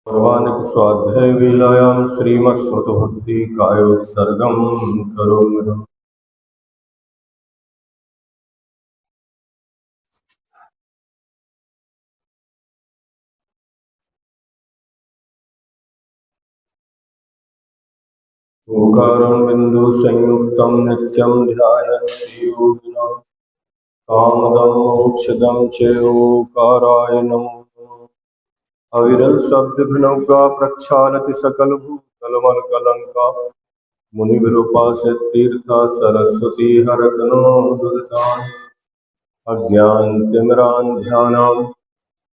सर्वानिक स्वाध्याय लीलायां श्रीमत्स्मृतभक्ति कायोत्सर्गं करोम्यहम्। ओंकारं बिन्दुसंयुक्तं नित्यं ध्यायन्ति योगिनः कामदं मोक्षदं च ओंकाराय नमो नमः। अविरल शब्द घनौका प्रक्षालति सकल भूतलमलकलंका मुनिभिरूपास्य तीर्थ सरस्वती हरतनो दुर्दान् अज्ञानतिमिरान्ध्यानां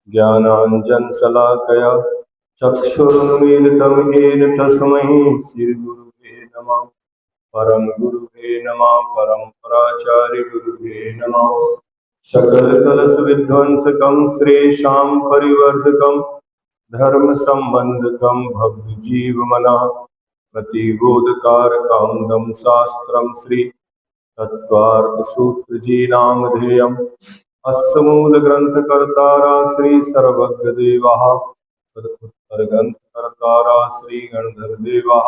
ज्ञानाञ्जनशलाकया चक्षुरुन्मीलितं येन तस्मै श्रीगुरुवे नमः। परम गुरुवे नमः। परम्पराचार्य गुरुवे नमः। सकलकलशविध्वंसकं श्रेषां परिवर्धकं धर्म संबंधकं भक्तजीवमनः प्रतिबोधकारकं दं शास्त्रं श्री तत्त्वार्थसूत्रजी नामधेयम्। अस्य मूलग्रन्थकर्तारा श्री सर्वज्ञदेवः तदुत्तरग्रन्थकर्तारा श्री गणधरदेवः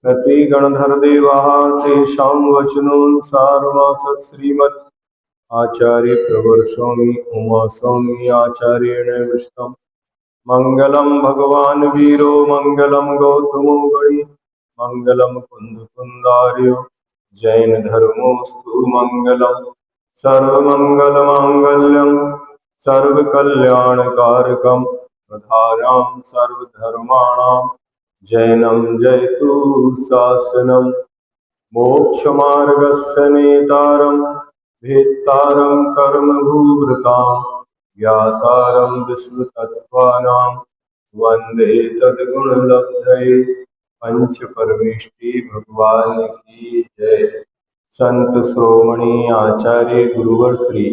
प्रतिगणधरदेवः तेषां वचनोऽनुसारमासत् श्रीमद् आचार्य प्रवर्षोमि उमास्वामी आचार्येण विष्टम्। मंगलम भगवान वीरो मंगलम गौतमो गणि मंगलम कुंदकुंदार्यो जैन धर्मोस्तु मंगलम सर्वमंगलमांगल्यम सर्वकल्याणकारकम प्रधानां सर्वधर्माणां जैनम जयतु शासनम। मोक्षमार्गस्य नेतारं भेत्तारं कर्मभूभृतां ज्ञातारं विश्वतत्त्वानां वन्दे तद्गुणलब्धये। पंच परमेष्टि भगवान की जय। संत श्रोमणी आचार्य गुरुवर श्री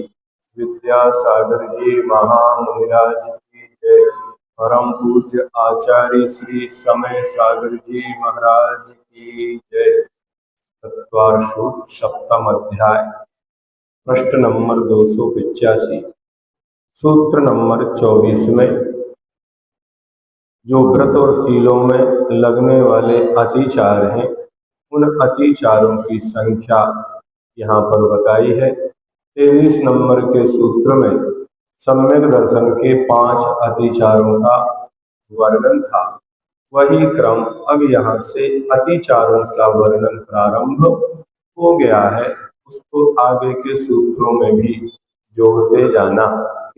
विद्यासागर जी महामुनिराज की जय। परम पूज्य आचार्य श्री समय सागर जी महाराज की जय। तत्वार्षोत्तर सप्तम अध्याय प्रश्न नंबर 285 सूत्र नंबर 24 में जो व्रत और शीलों में लगने वाले अतिचार हैं उन अतिचारों की संख्या यहाँ पर बताई है। 23 नंबर के सूत्र में सम्यक दर्शन के 5 अतिचारों का वर्णन था। वही क्रम अब यहाँ से अतिचारों का वर्णन प्रारंभ हो गया है। उसको आगे के सूत्रों में भी जोड़ते जाना।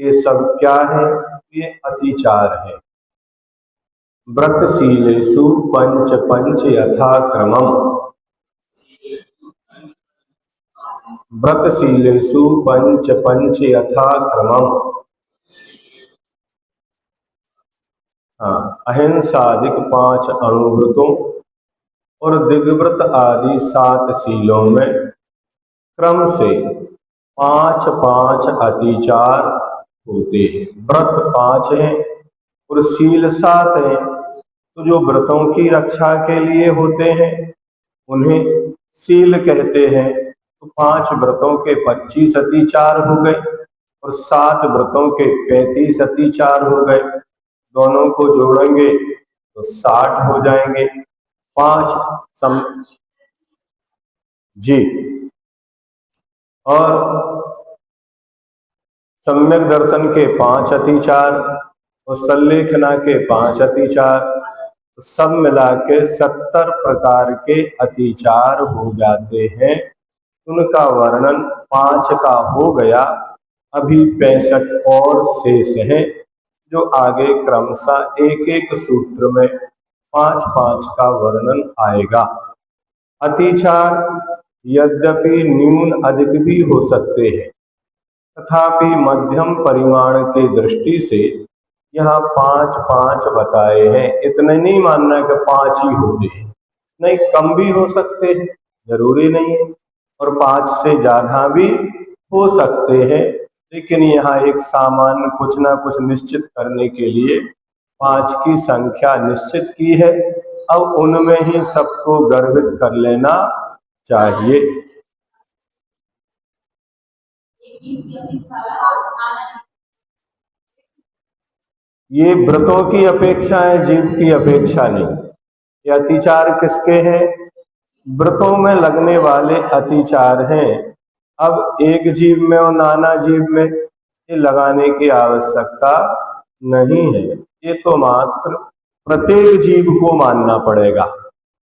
ये सब क्या है? ये अतिचार है। व्रतशीलेषु पंच पंच यथाक्रमम्। व्रतशीलेषु पंच पंच यथाक्रमम्। अहिंसादिक 5 अणुव्रतों और दिग्व्रत आदि 7 शीलों में क्रम से 5 5 अतिचार होते हैं। व्रत 5 हैं और शील 7 हैं। तो जो व्रतों की रक्षा के लिए होते हैं उन्हें शील कहते हैं। तो 5 व्रतों के 25 अतिचार हो गए और 7 व्रतों के 35 अतिचार हो गए। दोनों को जोड़ेंगे तो 60 हो जाएंगे। 5 जी और सम्यक दर्शन के 5 अतिचार और सल्लेखना के 5 अतिचार, सब मिला के 70 प्रकार के अतिचार हो जाते हैं। उनका वर्णन 5 का हो गया। अभी 65 और शेष है जो आगे क्रमशः एक एक सूत्र में 5 5 का वर्णन आएगा। अतिचार यद्यपि न्यून अधिक भी हो सकते हैं तथापि मध्यम परिमाण की दृष्टि से यहाँ 5 5 बताए हैं। इतने नहीं मानना कि 5 ही होते हैं, नहीं, कम भी हो सकते हैं, जरूरी नहीं है, और 5 से ज्यादा भी हो सकते हैं। लेकिन यहाँ एक सामान्य कुछ ना कुछ निश्चित करने के लिए 5 की संख्या निश्चित की है। अब उनमें ही सबको गर्भित कर लेना चाहिए। ये व्रतों की अपेक्षा है, जीव की अपेक्षा नहीं। ये अतिचार किसके हैं? व्रतों में लगने वाले अतिचार हैं। अब एक जीव में और नाना जीव में ये लगाने की आवश्यकता नहीं है। ये तो मात्र प्रत्येक जीव को मानना पड़ेगा।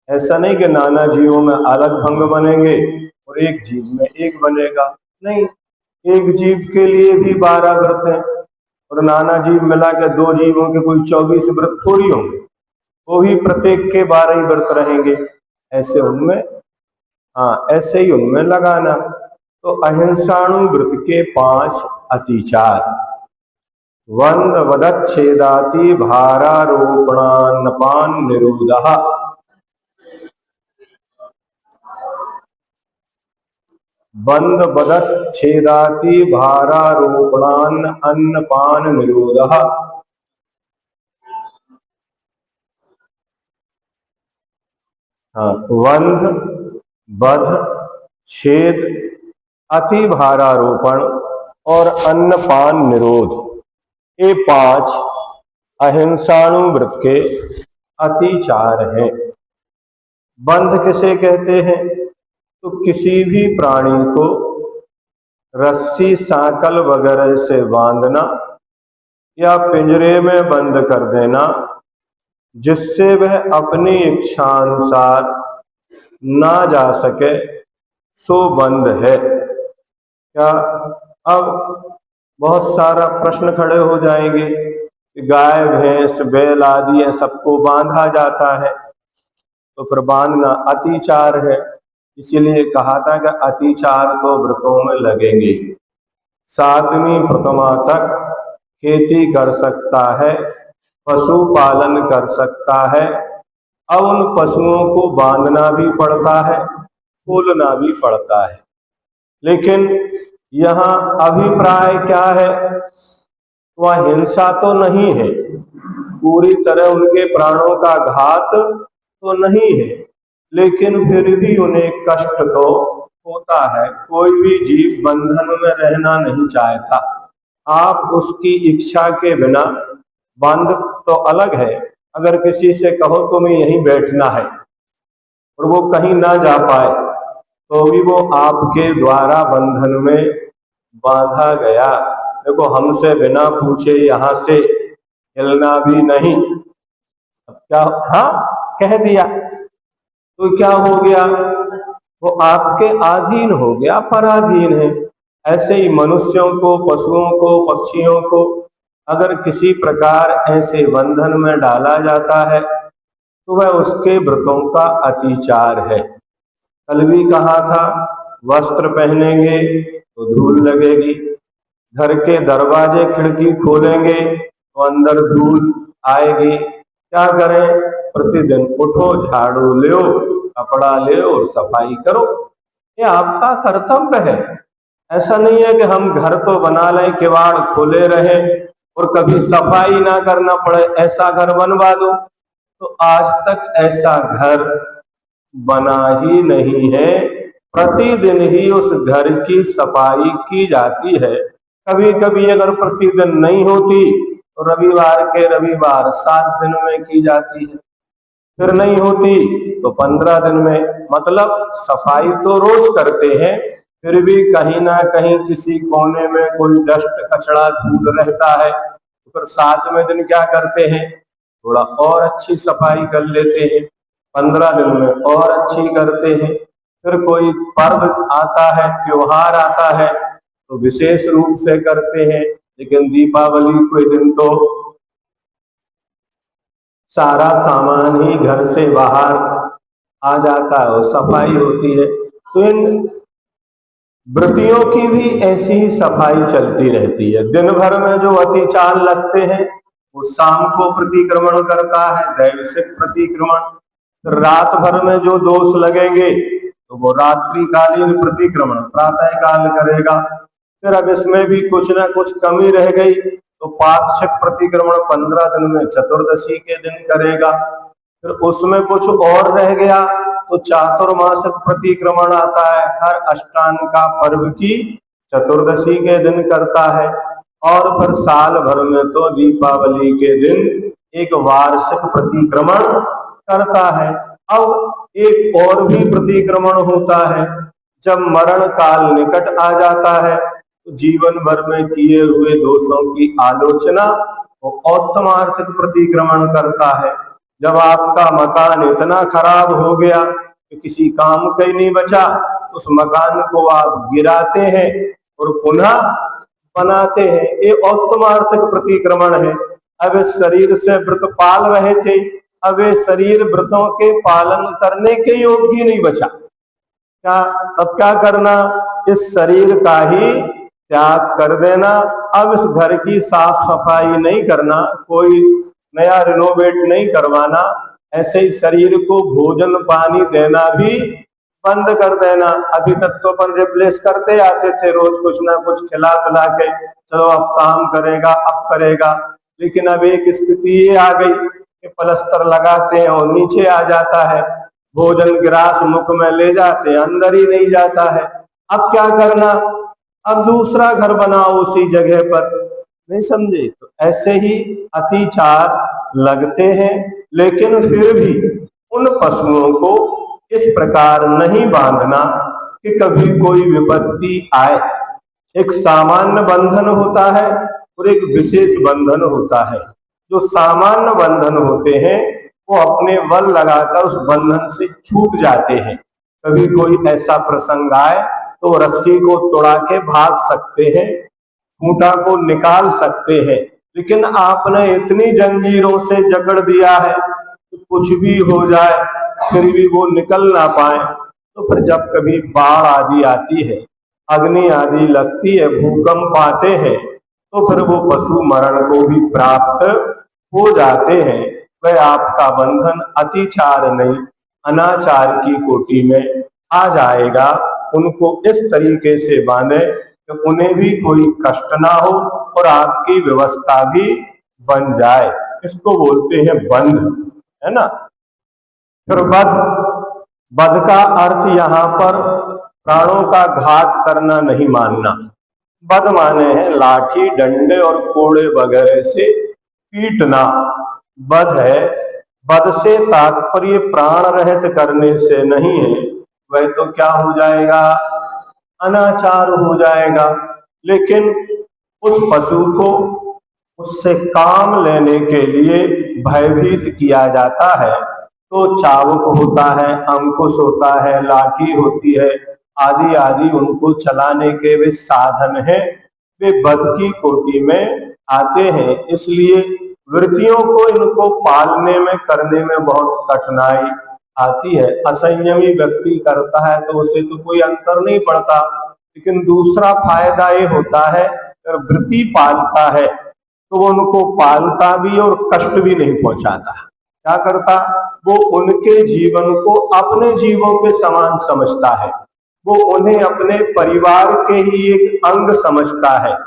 ऐसा नहीं कि नाना जीवों में अलग भंग बनेंगे और एक जीव में एक बनेगा, नहीं। एक जीव के लिए भी 12 व्रत हैं और नाना जीव मिला के 2 जीवों के कोई 24 व्रत थोड़ी होंगे, वो भी प्रत्येक के 12 ही व्रत रहेंगे। ऐसे उनमें, हाँ, ऐसे ही उनमें लगाना। तो अहिंसाणु व्रत के 5 अतिचार: वंद वदच्छेदाति भारारोपणान्नपान निरोधः। बंद वदच्छेदाति भारारोपणान अन्नपान निरोधः। हाँ, वंध, बध, छेद, अति भारारोपण और अन्नपान निरोध, ये 5 अहिंसाणु व्रत के अतिचार हैं। बंध किसे कहते हैं? तो किसी भी प्राणी को रस्सी, सांकल वगैरह से बांधना या पिंजरे में बंद कर देना, जिससे वह अपनी इच्छानुसार ना जा सके, सो बंध है। क्या अब बहुत सारा प्रश्न खड़े हो जाएंगे कि गाय, भैंस, बैल आदि है सबको बांधा जाता है, तो फिर बांधना अतिचार है। इसीलिए कहा था कि अतिचार तो व्रतों में लगेंगे। 7वीं प्रतिमा तक खेती कर सकता है, पशु पालन कर सकता है। अब उन पशुओं को बांधना भी पड़ता है, खोलना भी पड़ता है। लेकिन यहाँ अभिप्राय क्या है? वह हिंसा तो नहीं है, पूरी तरह उनके प्राणों का घात तो नहीं है, लेकिन फिर भी उन्हें कष्ट तो होता है। कोई भी जीव बंधन में रहना नहीं चाहता। आप उसकी इच्छा के बिना बंध तो अलग है, अगर किसी से कहो तुम्हें यहीं बैठना है और वो कहीं ना जा पाए, तो भी वो आपके द्वारा बंधन में बांधा गया। देखो, हमसे बिना पूछे यहाँ से हिलना भी नहीं। अब क्या, हाँ, कह दिया तो क्या हो गया? वो आपके अधीन हो गया, पराधीन है। ऐसे ही मनुष्यों को, पशुओं को, पक्षियों को अगर किसी प्रकार ऐसे बंधन में डाला जाता है तो वह उसके व्रतों का अतिचार है। कल भी कहा था, वस्त्र पहनेंगे तो धूल लगेगी, घर के दरवाजे खिड़की खोलेंगे तो अंदर धूल आएगी। क्या करें? प्रतिदिन उठो, झाड़ू लो, कपड़ा ले और सफाई करो, ये आपका कर्तव्य है। ऐसा नहीं है कि हम घर तो बना लें, किवाड़ खोले रहे और कभी सफाई ना करना पड़े, ऐसा घर बनवा दो। तो आज तक ऐसा घर बना ही नहीं है। प्रतिदिन ही उस घर की सफाई की जाती है। कभी कभी अगर प्रतिदिन नहीं होती तो रविवार के रविवार 7 दिन में की जाती है, फिर नहीं होती तो 15 दिन में। मतलब सफाई तो रोज करते हैं, फिर भी कहीं ना कहीं किसी कोने में कोई डस्ट, कचड़ा, धूल रहता है, तो फिर 7वें दिन क्या करते हैं? थोड़ा और अच्छी सफाई कर लेते हैं। 15 दिन में और अच्छी करते हैं। फिर कोई पर्व आता है, त्योहार आता है तो विशेष रूप से करते हैं। लेकिन दीपावली के दिन तो सारा सामान ही घर से बाहर आ जाता है और सफाई होती है। तो इन व्रतियों की भी ऐसी ही सफाई चलती रहती है। दिन भर में जो अतिचार लगते हैं वो शाम को प्रतिक्रमण करता है, दैवसिक प्रतिक्रमण। रात भर में जो दोष लगेंगे तो वो रात्रिकालीन प्रतिक्रमण प्रातः काल करेगा। फिर अब इसमें भी कुछ ना कुछ कमी रह गई तो पाक्षिक प्रतिक्रमण 15 दिन में चतुर्दशी के दिन करेगा। फिर उसमें कुछ और रह गया तो चातुर्मासिक प्रतिक्रमण आता है, हर अष्टांग का पर्व की चतुर्दशी के दिन करता है। और फिर साल भर में तो दीपावली के दिन एक वार्षिक प्रतिक्रमण करता है। अब एक और भी प्रतिक्रमण होता है, जब मरण काल निकट आ जाता है तो जीवन भर में किए हुए दोषों की आलोचना और उत्तम आर्थिक प्रतिक्रमण करता है। जब आपका मकान इतना खराब हो गया कि किसी काम का ही नहीं बचा, उस मकान को आप गिराते हैं और पुनः बनाते हैं। ये उत्तम आर्थिक प्रतिक्रमण है। अब इस शरीर से व्रत पाल रहे थे, अब ये शरीर व्रतों के पालन करने के योग्य नहीं बचा। क्या अब क्या करना? इस शरीर का ही त्याग कर देना। अब इस घर की साफ सफाई नहीं करना, कोई नया रिनोवेट नहीं करवाना, ऐसे ही शरीर को भोजन पानी देना भी बंद कर देना। अभी तक तो अपन रिप्लेस करते आते थे, रोज कुछ ना कुछ खिला पिला के, चलो अब काम करेगा, अब करेगा। लेकिन अब एक स्थिति ये आ गई कि प्लास्टर लगाते हैं और नीचे आ जाता है, भोजन गिरास मुख में ले जाते हैं, अंदर ही नहीं जाता है। अब क्या करना? अब दूसरा घर बनाओ उसी जगह पर। नहीं समझे? तो ऐसे ही अतिचार लगते हैं। लेकिन फिर भी उन पशुओं को इस प्रकार नहीं बांधना कि कभी कोई विपत्ति आए। एक सामान्य बंधन होता है और एक विशेष बंधन होता है। जो सामान्य बंधन होते हैं वो अपने बल लगाकर उस बंधन से छूट जाते हैं। कभी कोई ऐसा प्रसंग आए तो रस्सी को तोड़ा के भाग सकते हैं, खूंटा को निकाल सकते हैं। लेकिन आपने इतनी जंजीरों से जकड़ दिया है कि कुछ भी हो जाए फिर भी वो निकल ना पाए। तो फिर जब कभी बाढ़ आदि आती है, अग्नि आदि लगती है, भूकंप आते हैं, तो फिर वो पशु मरण को भी प्राप्त हो जाते हैं। वह आपका बंधन अतिचार नहीं, अनाचार की कोटि में आ जाएगा। उनको इस तरीके से बांधे कि उन्हें भी कोई कष्ट ना हो और आपकी व्यवस्था भी बन जाए। इसको बोलते हैं बंध, है ना। फिर वध, वध का अर्थ यहाँ पर प्राणों का घात करना नहीं मानना। वध माने है लाठी डंडे और कोड़े वगैरह से पीटना, वध है। वध से तात्पर्य प्राण रहित करने से नहीं है, वह तो क्या हो जाएगा? अनाचार हो जाएगा। लेकिन उस पशु को उससे काम लेने के लिए भयभीत किया जाता है। तो चाबुक होता है, अंकुश होता है, लाठी होती है, आदि आदि उनको चलाने के वे साधन हैं, वे वध की कोटि में आते हैं। इसलिए वृत्तियों को इनको पालने में करने में बहुत कठिनाई आती है। असंयमी व्यक्ति करता है तो उसे तो कोई अंतर नहीं पड़ता, लेकिन दूसरा फायदा ये होता है अगर वृत्ति पालता है तो वो उनको पालता भी और कष्ट भी नहीं पहुंचाता। क्या करता? वो उनके जीवन को अपने जीवों के समान समझता है, वो उन्हें अपने परिवार के ही एक अंग समझता है।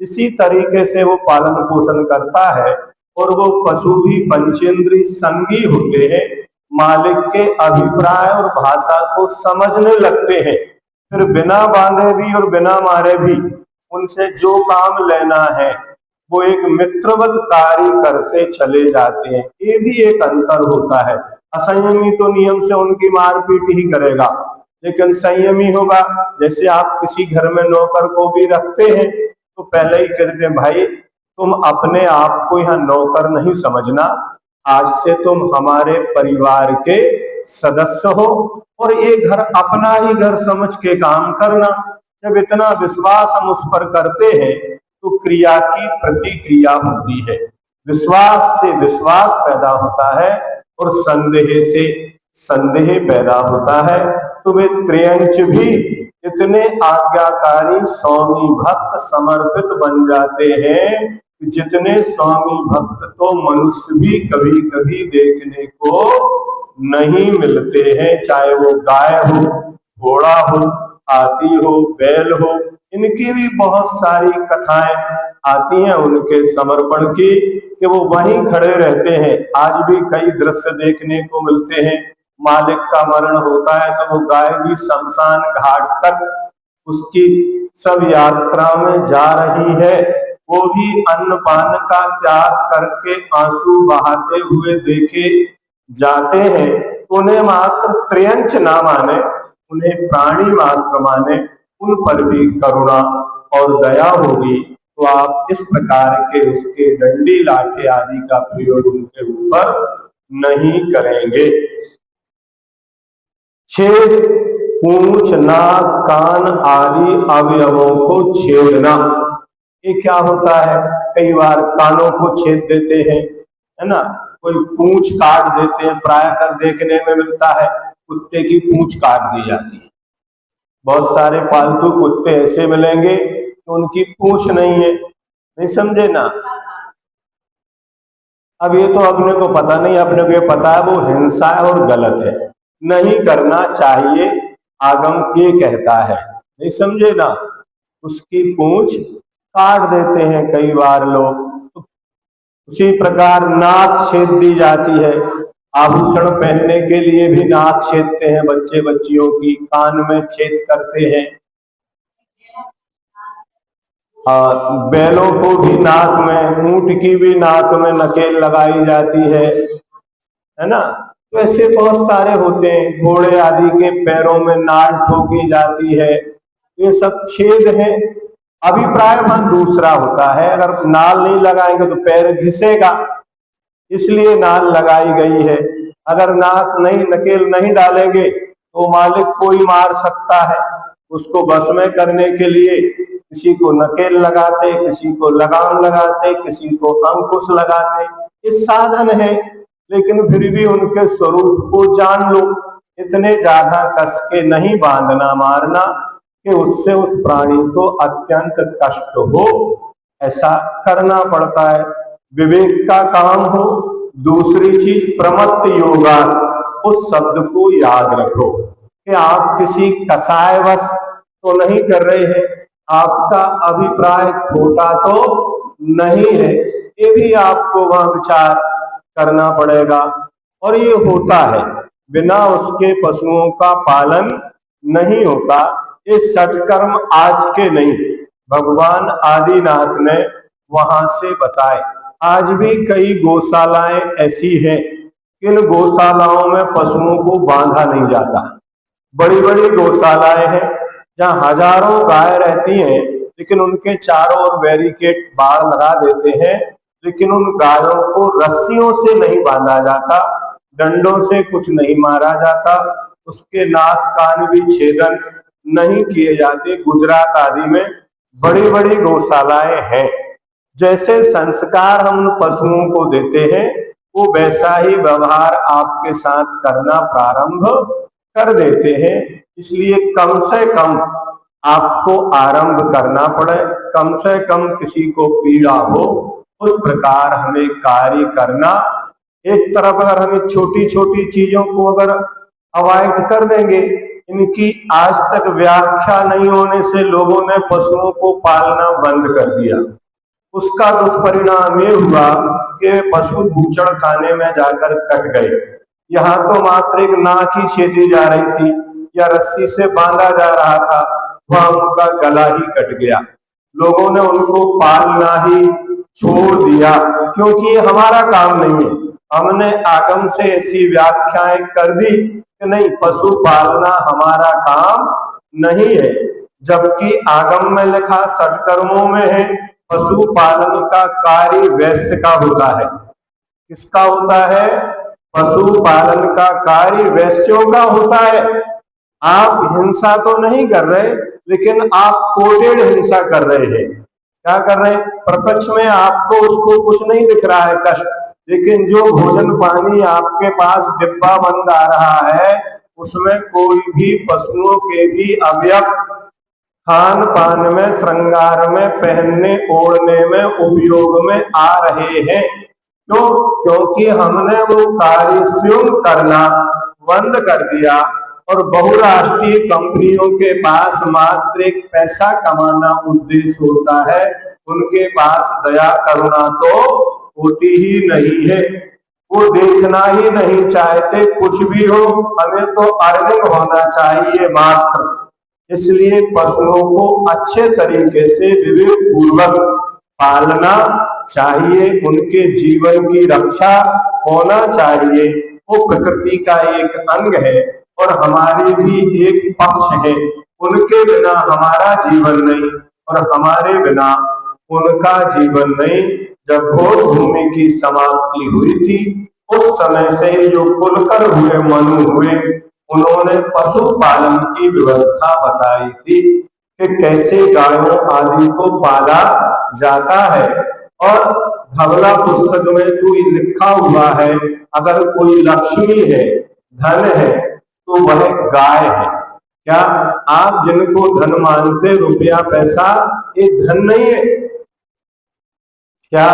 इसी तरीके से वो पालन पोषण करता है। और वो पशु भी पंचेंद्रिय संगी होते हैं, मालिक के अभिप्राय और भाषा को समझने लगते हैं। फिर बिना बांधे भी और बिना मारे भी उनसे जो काम लेना है वो एक मित्रवत कार्य करते चले जाते हैं। ये भी एक अंतर होता है। असंयमी तो नियम से उनकी मारपीट ही करेगा, लेकिन संयमी होगा। जैसे आप किसी घर में नौकर को भी रखते हैं तो पहले ही कहते हैं भाई तुम अपने आप को यहाँ नौकर नहीं समझना, आज से तुम हमारे परिवार के सदस्य हो और ये घर अपना ही घर समझ के काम करना। जब इतना विश्वास हम उस पर करते हैं तो क्रिया की प्रतिक्रिया होती है। विश्वास से विश्वास पैदा होता है और संदेह से संदेह पैदा होता है। तो वे त्रियंच भी इतने आज्ञाकारी स्वामी भक्त समर्पित बन जाते हैं, जितने स्वामी भक्त तो मनुष्य भी कभी कभी देखने को नहीं मिलते हैं। चाहे वो गाय हो, घोड़ा हो, हाथी हो, बैल हो, इनकी भी बहुत सारी कथाएं आती हैं उनके समर्पण की कि वो वहीं खड़े रहते हैं। आज भी कई दृश्य देखने को मिलते हैं। मालिक का मरण होता है तो वो गाय भी शमशान घाट तक उसकी सब यात्रा में जा रही है, वो भी अन्न पान का त्याग करके आंसू बहाते हुए देखे जाते हैं, उन्हें मात्र त्रियंच ना माने, उन्हें प्राणी मात्र माने, उन पर भी करुणा और दया होगी, तो आप इस प्रकार के उसके डंडी लाठे आदि का प्रयोग उनके ऊपर नहीं करेंगे। छेद, पूंछ, नाक, कान आदि अवयवों को छेदना, ये क्या होता है? कई बार कानों को छेद देते हैं, है ना, कोई पूंछ काट देते हैं, प्राय कर देखने में मिलता है कुत्ते की पूंछ काट दी जाती है। बहुत सारे पालतू कुत्ते ऐसे मिलेंगे कि उनकी पूंछ नहीं है, नहीं समझे ना। अब ये तो अपने को पता नहीं, अपने को ये पता है वो हिंसा है और गलत है, नहीं करना चाहिए, आगम ये कहता है, नहीं समझे ना। उसकी पूंछ काट देते हैं कई बार लोग। उसी प्रकार नाक छेद दी जाती है, आभूषण पहनने के लिए भी नाक छेदते हैं, बच्चे बच्चियों की कान में छेद करते हैं। बैलों को भी नाक में, ऊंट की भी नाक में नकेल लगाई जाती है ना। तो ऐसे बहुत सारे होते हैं, घोड़े आदि के पैरों में नाल ठोकी जाती है, ये सब छेद है। अभिप्राय वहां दूसरा होता है, अगर नाल नहीं लगाएंगे तो पैर घिसेगा, इसलिए नाल लगाई गई है। अगर नाक नहीं, नकेल नहीं डालेंगे तो मालिक कोई मार सकता है, उसको बस में करने के लिए किसी को नकेल लगाते, किसी को लगाम लगाते, किसी को अंकुश लगाते, ये साधन है, लेकिन फिर भी उनके स्वरूप को जान लो। इतने ज्यादा कस के नहीं बांधना मारना कि उससे उस प्राणी को अत्यंत कष्ट हो, ऐसा करना पड़ता है। विवेक का काम हो। दूसरी चीज प्रमत्त योगा, उस शब्द को याद रखो कि आप किसी कसायवश तो नहीं कर रहे हैं, आपका अभिप्राय खोटा तो नहीं है, ये भी आपको वहां विचार करना पड़ेगा। और ये होता है, बिना उसके पशुओं का पालन नहीं होता। ये सत्कर्म आज के नहीं, भगवान आदिनाथ ने वहां से बताए। आज भी कई गौशालाएं ऐसी हैं, इन गौशालाओं में पशुओं को बांधा नहीं जाता। बड़ी बड़ी गौशालाएं हैं जहां हजारों गाय रहती हैं, लेकिन उनके चारों ओर बैरिकेड बाड़ लगा देते हैं, लेकिन उन गायों को रस्सियों से नहीं बांधा जाता, डंडों से कुछ नहीं मारा जाता, उसके नाक कान भी छेदन नहीं किए जाते। गुजरात आदि में बड़ी बड़ी गौशालाएं हैं। जैसे संस्कार हम उन पशुओं को देते हैं, वो वैसा ही व्यवहार आपके साथ करना प्रारंभ कर देते हैं। इसलिए कम से कम आपको आरंभ करना पड़े, कम से कम किसी को पीड़ा हो, उस प्रकार हमें कार्य करना। एक तरफ अगर हमें छोटी छोटी चीजों को अगर अवॉइड कर देंगे, इनकी आज तक व्याख्या नहीं होने से लोगों ने पशुओं को पालना बंद कर दिया। उसका दुष्परिणाम ये हुआ कि पशु भूचड़ खाने में जाकर कट गए। यहाँ तो मात्र एक नाक ही छेदी जा रही थी या रस्सी से बांधा जा रहा था, वहां उनका गला ही कट गया। लोगों ने उनको पालना ही छोड़ दिया, क्योंकि ये हमारा काम नहीं है। हमने आगम से ऐसी व्याख्याएं कर दी कि नहीं, पशु पालना हमारा काम नहीं है, जबकि आगम में लिखा सत्कर्मों में है पशु पालन का कार्य वैश्य का होता है। किसका होता है? पशु पालन का कार्य वैश्यों का होता है। आप हिंसा तो नहीं कर रहे, लेकिन आप कोटेड हिंसा कर रहे हैं। क्या कर रहे हैं? प्रत्यक्ष में आपको उसको कुछ नहीं दिख रहा है कष्ट, लेकिन जो भोजन पानी आपके पास डिब्बा बंद आ रहा है, उसमें कोई भी पशुओं के भी अवयव खान पान में, श्रृंगार में, पहनने ओढ़ने में, उपयोग में आ रहे हैं। क्यों? क्योंकि हमने वो कार्य स्वयं करना बंद कर दिया और बहुराष्ट्रीय कंपनियों के पास मात्र एक पैसा कमाना उद्देश्य होता है। उनके पास दया करुणा तो होती ही नहीं है, वो देखना ही नहीं चाहते कुछ भी हो, हमें तो अर्निंग होना चाहिए मात्र। इसलिए पशुओं को अच्छे तरीके से विवेक पूर्वक पालना चाहिए, उनके जीवन की रक्षा होना चाहिए। वो प्रकृति का एक अंग है और हमारे भी एक पक्ष है। उनके बिना हमारा जीवन नहीं और हमारे बिना उनका जीवन नहीं। जब घोर भूमि की समाप्ति हुई थी, उस समय से जो कुलकर हुए, मनु हुए, उन्होंने पशुपालन की व्यवस्था बताई थी कि कैसे गायों आदि को पाला जाता है। और धवला पुस्तक में तो लिखा हुआ है, अगर कोई लक्ष्मी है, धन है, तो वह गाय है। क्या आप जिनको धन मानते, रुपया पैसा, ये धन नहीं है? क्या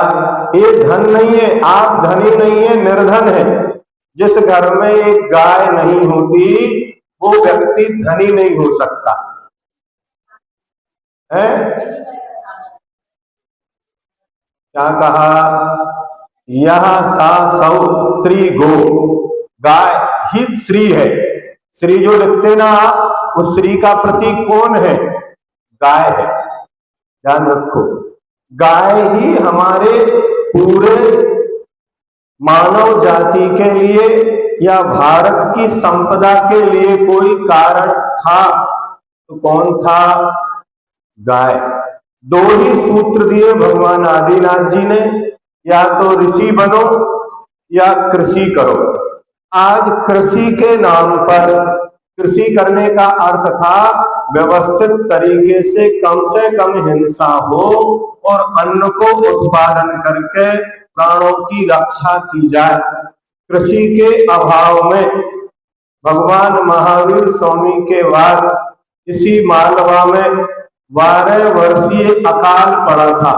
ये धन नहीं है? आप धनी नहीं है, निर्धन है। जिस घर में एक गाय नहीं होती, वो व्यक्ति धनी नहीं हो सकता है। क्या कहा? यह सा सौ स्त्री गो, गाय ही स्त्री है। स्त्री जो लिखते ना आप, उस स्त्री का प्रतीक कौन है? गाय है। ध्यान रखो, गाय ही हमारे पूरे मानव जाति के लिए या भारत की संपदा के लिए कोई कारण था तो कौन था? गाय। दो ही सूत्र दिए भगवान आदिनाथ जी ने, या तो ऋषि बनो या कृषि करो। आज कृषि के नाम पर, कृषि करने का अर्थ था व्यवस्थित तरीके से कम हिंसा हो और अन्न को उत्पादन करके प्राणों की रक्षा की जाए। कृषि के अभाव में भगवान महावीर स्वामी के बाद इसी मालवा में 12 वर्षीय अकाल पड़ा था।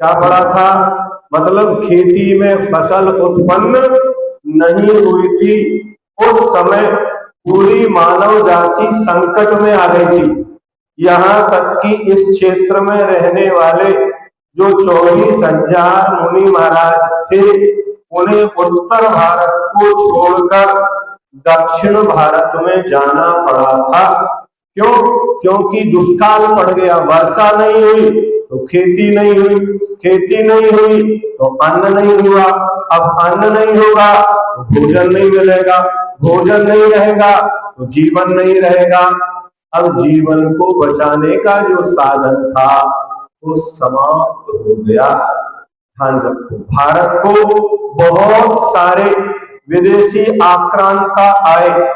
क्या पड़ा था? मतलब खेती में फसल उत्पन्न नहीं हुई थी। उस समय पूरी मानव जाति संकट में आ गई थी। यहाँ तक कि इस क्षेत्र में रहने वाले जो 24,000 मुनि महाराज थे, उन्हें उत्तर भारत को छोड़कर दक्षिण भारत में जाना पड़ा था। क्यों? क्योंकि दुष्काल पड़ गया, वर्षा नहीं हुई तो खेती नहीं हुई, खेती नहीं हुई तो अन्न नहीं हुआ। अब अन्न नहीं होगा तो भोजन नहीं मिलेगा, भोजन नहीं रहेगा तो जीवन नहीं रहेगा। अब जीवन को बचाने का जो साधन था वो समाप्त हो गया। ध्यान रखो, भारत को बहुत सारे विदेशी आक्रांता आए,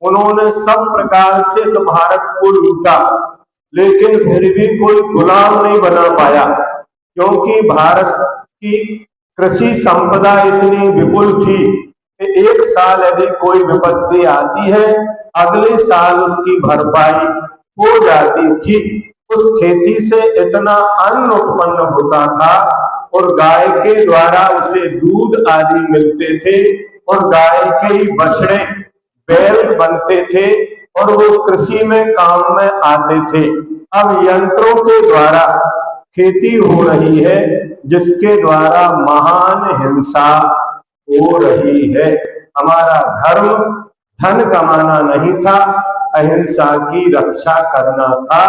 उन्होंने सब प्रकार से भारत को लूटा, लेकिन फिर भी कोई गुलाम नहीं बना पाया, क्योंकि भारत की कृषि संपदा इतनी विपुल थी कि एक साल यदि कोई विपत्ति आती है, अगले साल उसकी भरपाई हो जाती थी। उस खेती से इतना अन्न उत्पन्न होता था और गाय के द्वारा उसे दूध आदि मिलते थे और गाय के ही बछड़े बैल बनते थे और वो कृषि में काम में आते थे। अब यंत्रों के द्वारा खेती हो रही है, जिसके द्वारा महान हिंसा हो रही है। हमारा धर्म धन कमाना नहीं था, अहिंसा की रक्षा करना था।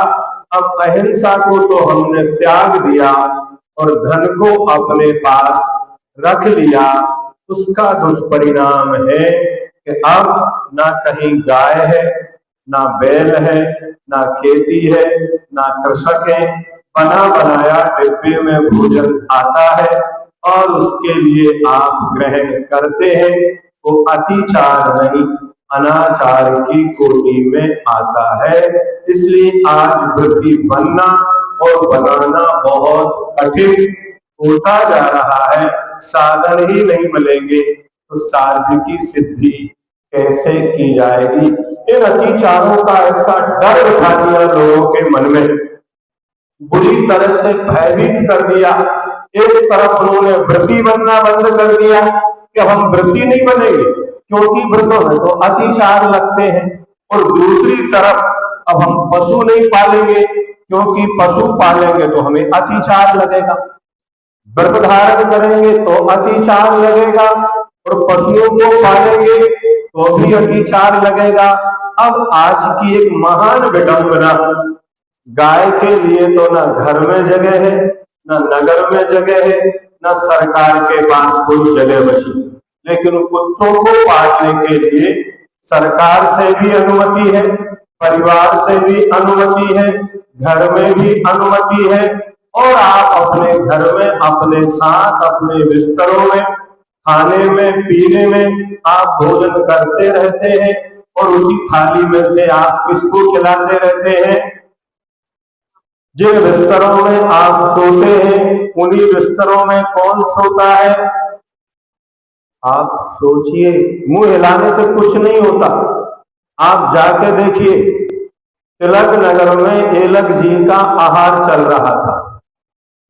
अब अहिंसा को तो हमने त्याग दिया और धन को अपने पास रख लिया। उसका दुष्परिणाम है कि अब ना कहीं गाय है, ना बैल है, ना खेती है, ना कृषक है। बना बनाया डिब्बे में भोजन आता है और उसके लिए आप ग्रहण करते हैं, वो अतिचार नहीं अनाचार की कोटि में आता है। इसलिए आज व्रती बनना और बनाना बहुत कठिन होता जा रहा है। साधन ही नहीं मिलेंगे तो साध्य की सिद्धि कैसे की जाएगी? इन अतिचारों का ऐसा डर बिठा दिया लोगों के मन में, बुरी तरह से भयभीत कर दिया। एक तरफ उन्होंने व्रती बनना बंद कर दिया कि हम व्रती नहीं बनेंगे क्योंकि व्रतों में तो अतिचार लगते हैं, और दूसरी तरफ अब हम पशु नहीं पालेंगे क्योंकि पशु पालेंगे तो हमें अतिचार लगेगा, व्रत धारण करेंगे तो अतिचार लगेगा, और पशुओं को पालेंगे तो भी अतिचार लगेगा। अब आज की एक महान विडंबना, गाय के लिए तो ना घर में जगह है, न नगर में जगह है, न सरकार के पास कोई जगह बची। लेकिन कुत्तों को पालने के लिए सरकार से भी अनुमति है, परिवार से भी अनुमति है, घर में भी अनुमति है, और आप अपने घर में अपने साथ अपने बिस्तरों में खाने में पीने में आप भोजन करते रहते हैं, और उसी थाली में से आप किसको खिलाते रहते हैं? जिन बिस्तरों में आप सोते हैं उन्हीं बिस्तरों में कौन सोता है? आप सोचिए, मुंह हिलाने से कुछ नहीं होता। आप जाके देखिए, तिलक नगर में एलक जी का आहार चल रहा था।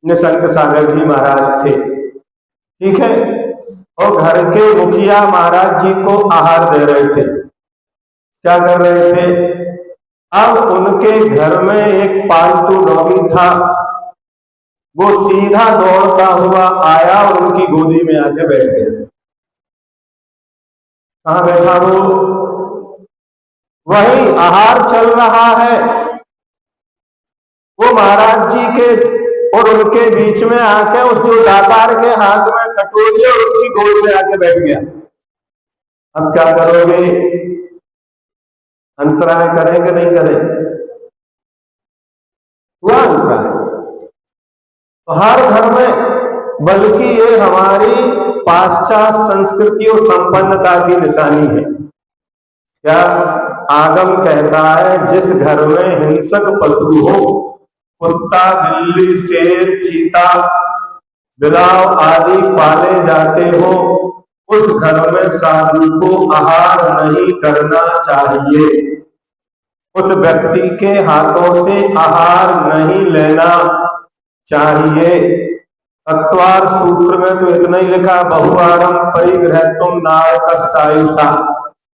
निशंक सागर जी महाराज थे, ठीक है, और घर के मुखिया महाराज जी को आहार दे रहे थे। क्या कर रहे थे? अब उनके घर में एक पालतू डॉगी था, वो सीधा दौड़ता हुआ आया और उनकी गोदी में आके बैठ गया। कहां बैठा वो? वही आहार चल रहा है, वो महाराज जी के और उनके बीच में आके उस जो दातार के हाथ में कटोरी और उनकी गोद में आके बैठ गया। अब क्या करोगे? अंतराय करेंगे नहीं करेंगे? वह अंतराय तो हर घर में, बल्कि ये हमारी पाश्चात्य संस्कृति और संपन्नता की निशानी है। क्या आगम कहता है, जिस घर में हिंसक पशु हो, कुत्ता बिल्ली शेर चीता बिलाव आदि पाले जाते हो, उस घर में साधु को आहार नहीं करना चाहिए। उस व्यक्ति के हाथों से आहार नहीं लेना चाहिए। तत्वार सूत्र में तो इतना ही लिखा, बहुआरम परिग्रहत्वम नारकस्सायुषा,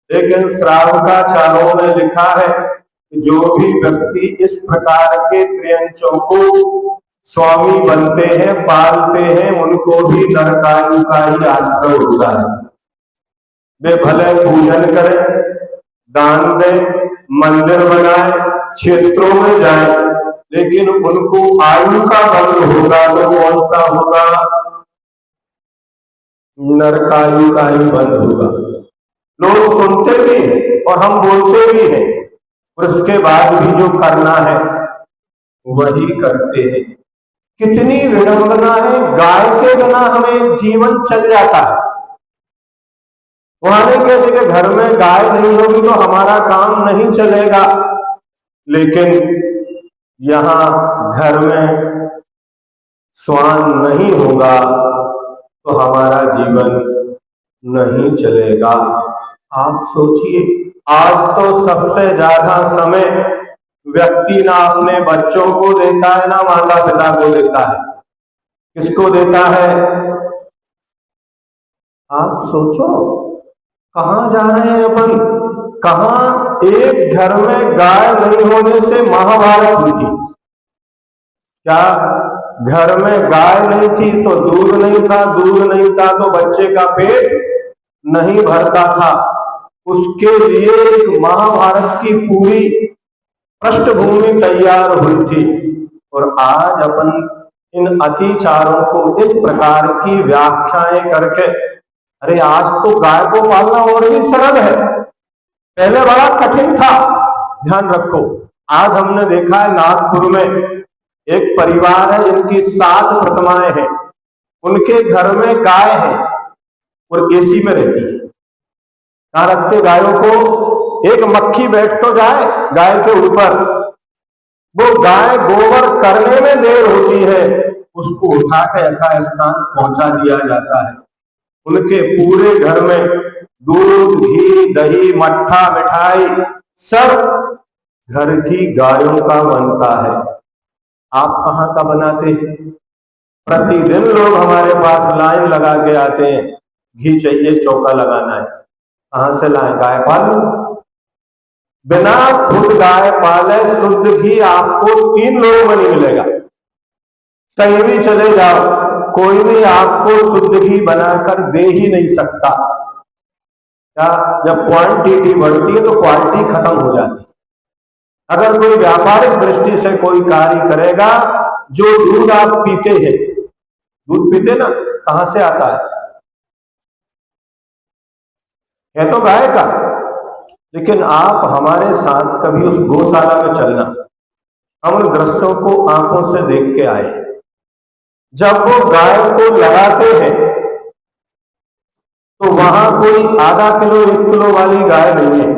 लेकिन श्रावकाचार्यों में लिखा है कि जो भी व्यक्ति इस प्रकार के त्रियंचों को स्वामी बनते हैं, पालते हैं, उनको भी नरकायु का ही आश्रय होता है। वे भले पूजन करें, दान दें, मंदिर बनाए, क्षेत्रों में जाए, लेकिन उनको आयु का बंध होगा तो कौन सा होगा? नरकायु का ही बंध होगा। लोग सुनते भी हैं और हम बोलते भी हैं, और उसके बाद भी जो करना है वही करते हैं। कितनी विडंबना है, गाय के बिना हमें जीवन चल जाता है। वहां नहीं कहते कि घर में गाय नहीं होगी तो हमारा काम नहीं चलेगा, लेकिन यहां घर में श्वान नहीं होगा तो हमारा जीवन नहीं चलेगा। आप सोचिए, आज तो सबसे ज्यादा समय व्यक्ति ना अपने बच्चों को देता है, ना माता पिता को देता है। किसको देता है? आप सोचो, कहां जा रहे हैं अपन? कहां एक घर में गाय नहीं होने से महाभारत हुई थी। क्या घर में गाय नहीं थी तो दूध नहीं था, दूध नहीं था तो बच्चे का पेट नहीं भरता था। उसके लिए एक महाभारत की पूरी पृष्ठभूमि तैयार हुई थी। और आज अपन इन अतिचारों को इस प्रकार की व्याख्याएं करके, अरे आज तो गाय को पालना और भी सरल है, पहले बड़ा कठिन था। ध्यान रखो, आज हमने देखा है नागपुर में एक परिवार है जिनकी 7 प्रतिमाएं हैं, उनके घर में गाय है और एसी में रहती है। कहां रखते गायों को? एक मक्खी बैठ तो जाए गाय के ऊपर, वो गाय गोबर करने में देर होती है, उसको उठा के यथास्थान पहुंचा दिया जाता है। उनके पूरे घर में दूध घी दही मट्ठा मिठाई सब घर की गायों का बनता है। आप कहां का बनाते हैं? प्रतिदिन लोग हमारे पास लाइन लगा के आते हैं, घी चाहिए, चौका लगाना है। कहां से लाए? गाय पालो। बिना खुद गाय पाले शुद्ध घी आपको 3 लोगों में नहीं मिलेगा। कहीं भी चले जाओ, कोई भी आपको शुद्ध घी बनाकर दे ही नहीं सकता। क्या? जब क्वांटिटी बढ़ती है तो क्वालिटी खत्म हो जाती है। अगर कोई व्यापारिक दृष्टि से कोई कार्य करेगा, जो दूध आप पीते हैं, दूध पीते ना, कहां से आता है तो गाय का। लेकिन आप हमारे साथ कभी उस गौशाला में चलना, हम उन दृश्यों को आंखों से देख के आए। जब वो गाय को लगाते हैं तो वहां कोई आधा किलो 1 किलो वाली गाय नहीं है,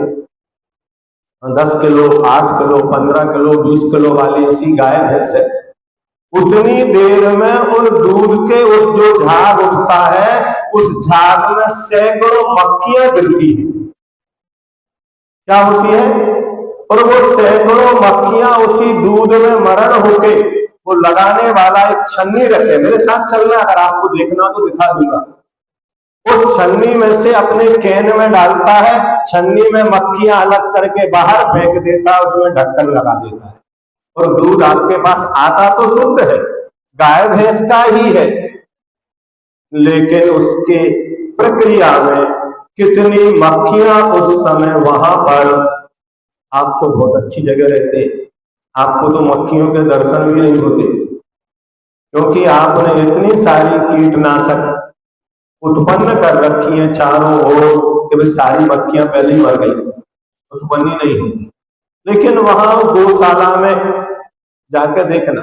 10 किलो 8 किलो 15 किलो 20 किलो वाली ऐसी गाय भैंस है। उतनी देर में उन दूध के उस जो झाग उठता है, उस झाग में सैकड़ों मक्खियां गिरती हैं। क्या होती है? और वो सैकड़ों मक्खियां उसी दूध में मरण होके, वो लगाने वाला एक छन्नी रखे, मेरे साथ चलना, अगर आपको देखना तो दिखा दूंगा, उस छन्नी में से अपने कैन में डालता है, छन्नी में मक्खियां अलग करके बाहर फेंक देता है, उसमें ढक्कन लगा देता है, और दूध आपके पास आता तो शुद्ध है, गाय भैंस का ही है, लेकिन उसके प्रक्रिया में कितनी मक्खियां उस समय वहां पर। आप तो बहुत अच्छी जगह रहते हैं, आपको तो मक्खियों के दर्शन भी नहीं होते, क्योंकि आपने इतनी सारी कीटनाशक उत्पन्न कर रखी है चारों ओर कि भाई सारी मक्खियां पहले ही मर गई, उत्पन्न ही नहीं होती। लेकिन वहां गौशाला में जाकर देखना,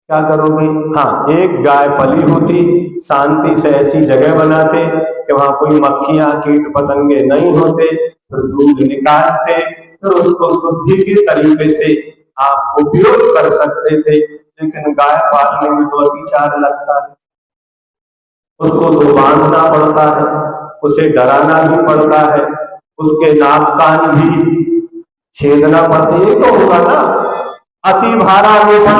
क्या करोगे? हाँ, एक गाय पली होती, शांति से ऐसी जगह बनाते कि वहां कोई मक्खियां कीट पतंगे नहीं होते, फिर दूध निकालते, फिर उसको शुद्धि के तरीके से आप उपयोग कर सकते थे। लेकिन गाय पालने में तो अतिचार लगता है, उसको तो बांधना पड़ता है, उसे डराना भी पड़ता है, उसके नाक कान भी छेदना पड़ता है। ये तो होगा ना अति भारारोपण,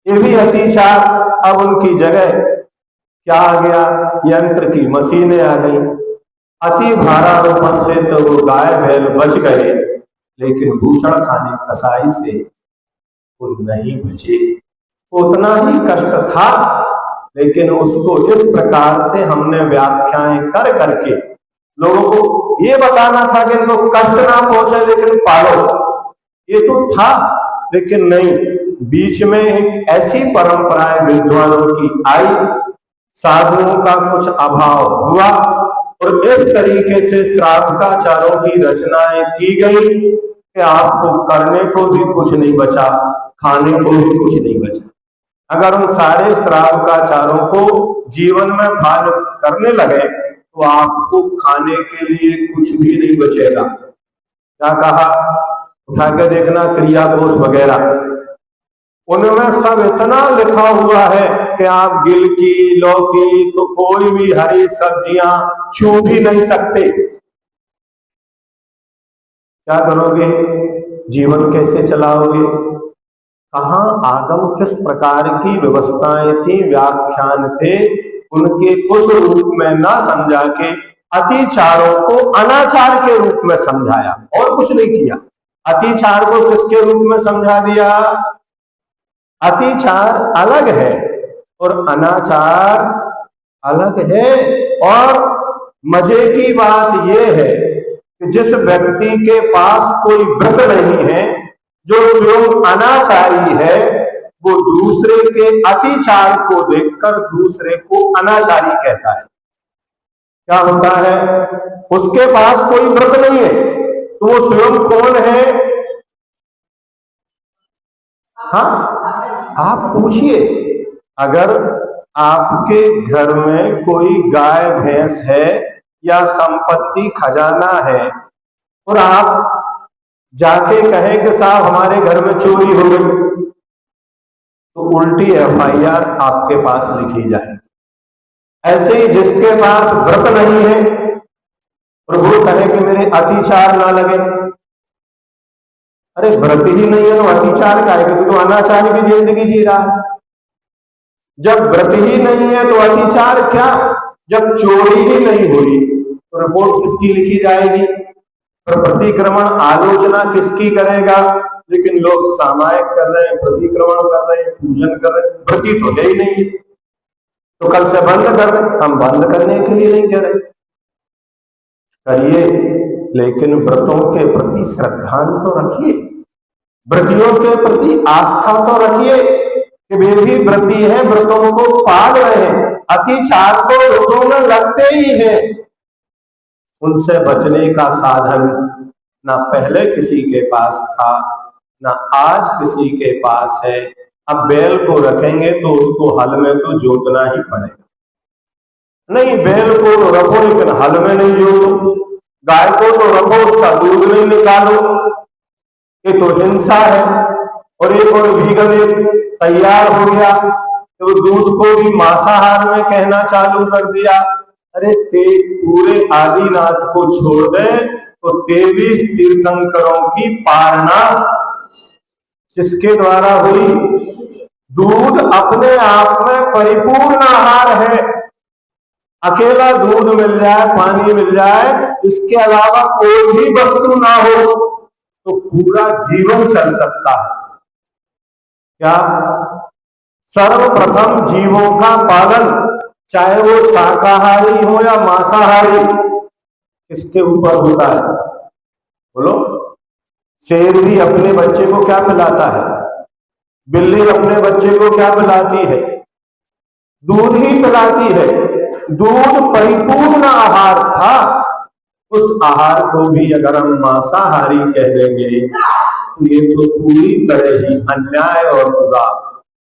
ये भी अतिचार। अब उनकी जगह क्या आ गया? यंत्र की मशीनें आ गई। अति भारारोपण से तो वो गाय बैल बच गए, लेकिन भूषण खाने कसाई से वो नहीं बचे। उतना ही कष्ट था, लेकिन उसको इस प्रकार से हमने व्याख्याएं कर करके लोगों को ये बताना था कि इनको कष्ट ना पहुंचे, लेकिन पालो, ये तो था। लेकिन नहीं, बीच में एक ऐसी परंपराएं विद्वानों की आई, साधुओं का कुछ अभाव हुआ, और इस तरीके से श्रावकाचारों की रचनाएं की गई कि आपको करने को भी कुछ नहीं बचा, खाने को भी कुछ नहीं बचा। अगर उन सारे श्रावकाचारों को जीवन में फॉलो करने लगे तो आपको खाने के लिए कुछ भी नहीं बचेगा। क्या कहा? उठा के देखना क्रिया कोश वगैरह, उनमें सब इतना लिखा हुआ है कि आप गिलकी लौकी तो कोई भी हरी सब्जियां छू भी नहीं सकते। क्या करोगे? जीवन कैसे चलाओगे? कहाँ आगम किस प्रकार की व्यवस्थाएं थी, व्याख्यान थे, उनके उस रूप में ना समझा के अतिचारों को अनाचार के रूप में समझाया, और कुछ नहीं किया। अतिचार को किसके रूप में समझा दिया? अतिचार अलग है और अनाचार अलग है। और मजे की बात यह है कि जिस व्यक्ति के पास कोई व्रत नहीं है, जो स्वयं अनाचारी है, वो दूसरे के अतिचार को देखकर दूसरे को अनाचारी कहता है। क्या होता है? उसके पास कोई व्रत नहीं है तो वो स्वयं कौन है? हाँ, आप पूछिए, अगर आपके घर में कोई गाय भैंस है या संपत्ति खजाना है, और आप जाके कहें कि साहब हमारे घर में चोरी हो गई, तो उल्टी एफआईआर आपके पास लिखी जाएगी। ऐसे ही जिसके पास व्रत नहीं है और वो कहे कि मेरे अतिचार ना लगे, अरे व्रत ही नहीं है तो अतिचार का है कि तो अनाचार की जिंदगी जी रहा है। जब व्रत ही नहीं है तो अतिचार क्या? जब चोरी ही नहीं हुई तो रिपोर्ट किसकी लिखी जाएगी? प्रतिक्रमण आलोचना किसकी करेगा? लेकिन लोग सामायिक कर रहे हैं, प्रतिक्रमण कर रहे हैं, पूजन कर रहे हैं, व्रती तो है ही नहीं, तो कल से बंद कर दें। हम बंद करने के लिए नहीं कह रहे, करिए, लेकिन व्रतों के प्रति श्रद्धा तो रखिए, व्रतियों के प्रति आस्था तो रखिए कि वे भी व्रती है, व्रतों को पाल रहे हैं। अतिचार तो व्रतों में लगते ही है। उनसे बचने का साधन ना पहले किसी के पास था, ना आज किसी के पास है। अब बैल को रखेंगे तो उसको हल में तो जोतना ही पड़ेगा। नहीं, बैल को तो रखो लेकिन हल में नहीं जोतो, गाय को तो रखो उसका दूध नहीं निकालो, ये तो हिंसा है। और एक और वीगन एक तैयार हो गया तो दूध को भी मांसाहार में कहना चालू कर दिया। अरे ते पूरे आदिनाथ को छोड़ दे तो 23 तीर्थंकरों की पारना किसके द्वारा हुई? दूध अपने आप में परिपूर्ण आहार है। अकेला दूध मिल जाए, पानी मिल जाए, इसके अलावा कोई भी वस्तु ना हो तो पूरा जीवन चल सकता है। क्या? सर्वप्रथम जीवों का पालन, चाहे वो शाकाहारी हो या मांसाहारी, किसके ऊपर होता है? बोलो। शेर भी अपने बच्चे को क्या पिलाता है? बिल्ली अपने बच्चे को क्या पिलाती है? दूध ही पिलाती है। दूध परिपूर्ण आहार था। उस आहार को भी अगर हम मांसाहारी कह देंगे तो ये तो पूरी तरह ही अन्याय और बुरा।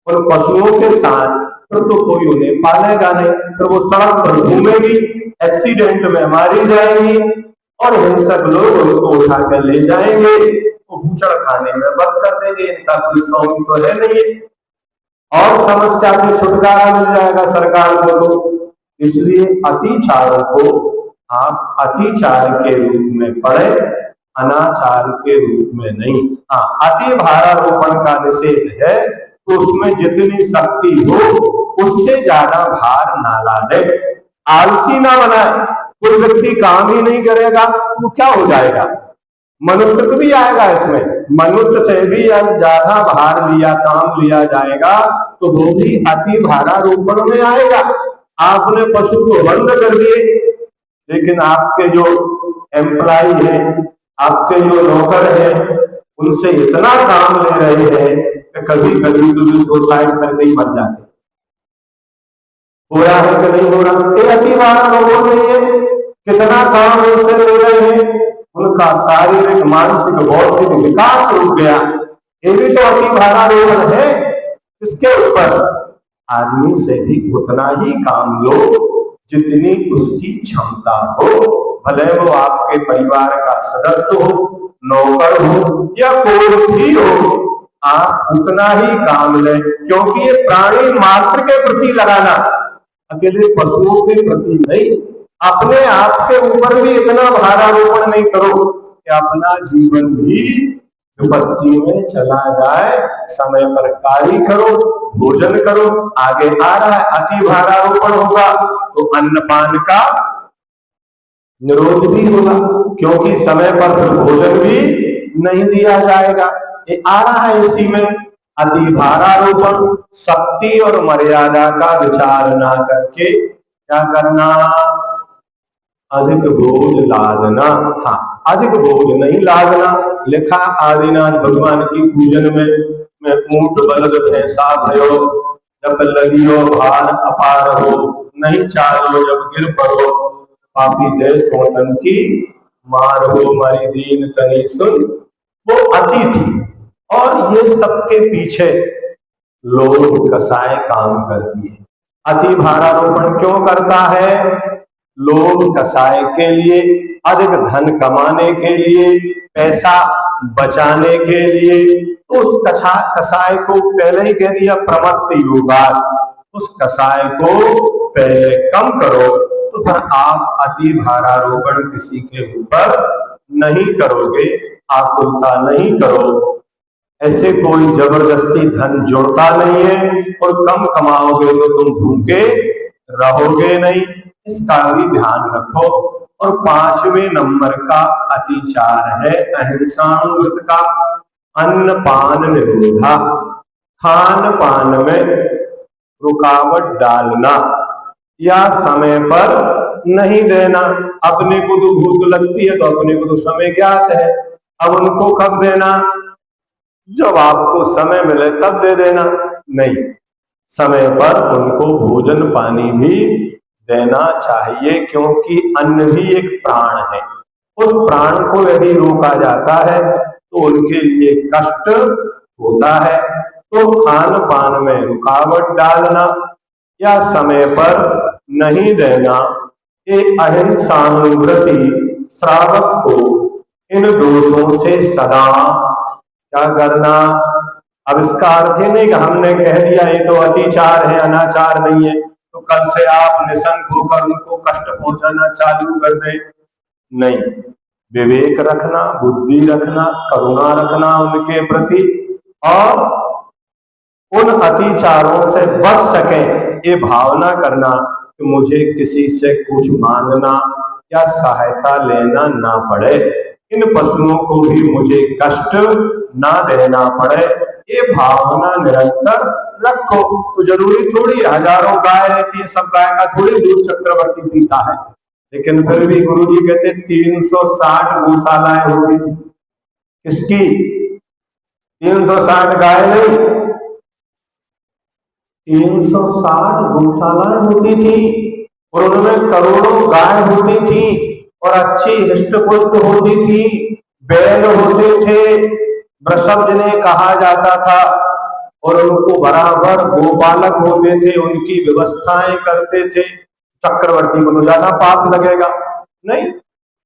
और पशुओं के साथ फिर तो कोई उन्हें पालेगा नहीं, फिर वो सड़क पर घूमेगी, एक्सीडेंट में मारी जाएंगी और हिंसक लोग उनको उठा कर ले जाएंगे, वो बूचड़ खाने में बंद कर देंगे। इनका कोई स्वामी तो है नहीं, और समस्या से छुटकारा मिल जाएगा सरकार को। तो इसलिए अतिचारों को आप अतिचार के रूप में पढ़े, अनाचार के रूप में नहीं। हाँ, अति भारारोपण का निषेध है तो उसमें जितनी शक्ति हो उससे ज्यादा भार ना ला दे, आलसी ना बनाए। कोई व्यक्ति काम ही नहीं करेगा तो क्या हो जाएगा? मनुष्य को भी आएगा इसमें, मनुष्य से भी ज्यादा भार लिया, काम लिया जाएगा तो वो भी अति भारारोपण में आएगा। आपने पशु को बंद कर दिए, लेकिन आपके जो एम्प्लॉय हैं, आपके जो नौकर हैं, उनसे इतना काम ले रहे हैं कि कभी कभी तो सुसाइड करके ही मर जाते। हो रहा है कि नहीं हो रहा? ये अति भारारोपण नहीं है। कितना काम उनसे ले रहे हैं, उनका शारीरिक, मानसिक, भौतिक विकास रुक गया। ये भी तो अति भारारोपण है। इसके ऊपर आदमी से भी उतना ही काम लो जितनी उसकी क्षमता हो, भले वो आपके परिवार का सदस्य हो, नौकर हो या कोई भी हो, आप उतना ही काम लें। क्योंकि ये प्राणी मात्र के प्रति लगाना, अकेले पशुओं के प्रति नहीं, अपने आप के ऊपर भी इतना भारारोपण नहीं करो कि अपना जीवन भी विपत्ति में चला जाए। समय पर कार्य करो, भोजन करो। आगे आ रहा है अति भारारोपण होगा तो अन्नपान का निरोध भी होगा, क्योंकि समय पर फिर भोजन भी नहीं दिया जाएगा। ये आ रहा है इसी में। अति भारारोपण, शक्ति और मर्यादा का विचार ना करके क्या करना? अधिक बोझ लादना। हाँ, अधिक बोझ नहीं लादना। लिखा आदिनाथ भगवान की पूजन में ऊंट बलद भैंसा भयो, जब लगियो भार अपार हो, नहीं चालो जब गिर पड़ो, पापी दे सोटन की मार हो, मारी दीन तनी सुन। वो अति थी, और ये सबके पीछे लोभ कसाय काम करती है। अति भारारोपण क्यों करता है? लोभ कसाय के लिए, अधिक धन कमाने के लिए, पैसा बचाने के लिए। तो उस कसाय को पहले ही कह दिया प्रमत्त योगात्, उस कसाय को पहले कम करो तो फिर आप अति भारारोपण किसी के ऊपर नहीं करोगे, आकुलता नहीं करो। ऐसे कोई जबरदस्ती धन जोड़ता नहीं है, और कम कमाओगे तो तुम भूखे रहोगे नहीं। इसका भी ध्यान रखो। और 5वें नंबर का अतिचार है अहिंसाणुव्रत का, अन्न पान निरोधा। खान पान में रुकावट डालना या समय पर नहीं देना। अपने को तो भूख लगती है तो अपने को तो समय ज्ञात है, अब उनको कब देना? जब आपको समय मिले तब दे देना। नहीं, समय पर उनको भोजन पानी भी देना चाहिए, क्योंकि अन्न भी एक प्राण है। उस प्राण को यदि रोका जाता है तो उनके लिए कष्ट होता है। तो खान पान में रुकावट डालना या समय पर नहीं देना, ये अहिंसानुव्रति श्रावक को इन दोषों से सदा क्या करना? अब इसका अर्थ ही नहीं कि हमने कह दिया ये तो अतिचार है, अनाचार नहीं है, तो कल से आप निशंक होकर उनको कष्ट पहुंचाना चालू कर दें। नहीं, विवेक रखना, बुद्धि रखना, करुणा रखना उनके प्रति, और उन अतिचारों से बच सके ये भावना करना कि मुझे किसी से कुछ मांगना या सहायता लेना ना पड़े, इन पशुओं को भी मुझे कष्ट ना देना पड़े, ये भावना निरंतर रखो। तो जरूरी थोड़ी हजारों गाय रहती है, सब गाय का थोड़ी दूध चक्रवर्ती पीता है, लेकिन फिर भी गुरुजी कहते 360 गौशालाएं होती थी। किसकी? 360 गाय नहीं, 360 गौशालाएं होती थी, और उनमें करोड़ों गाय होती थी, और अच्छी हृष्ट पुष्ट होती थी, बैल होते थे, वृषभ जिन्हें कहा जाता था, और उनको बराबर गोपालक होते थे, उनकी व्यवस्थाएं करते थे। चक्रवर्ती को तो ज्यादा पाप लगेगा, नहीं,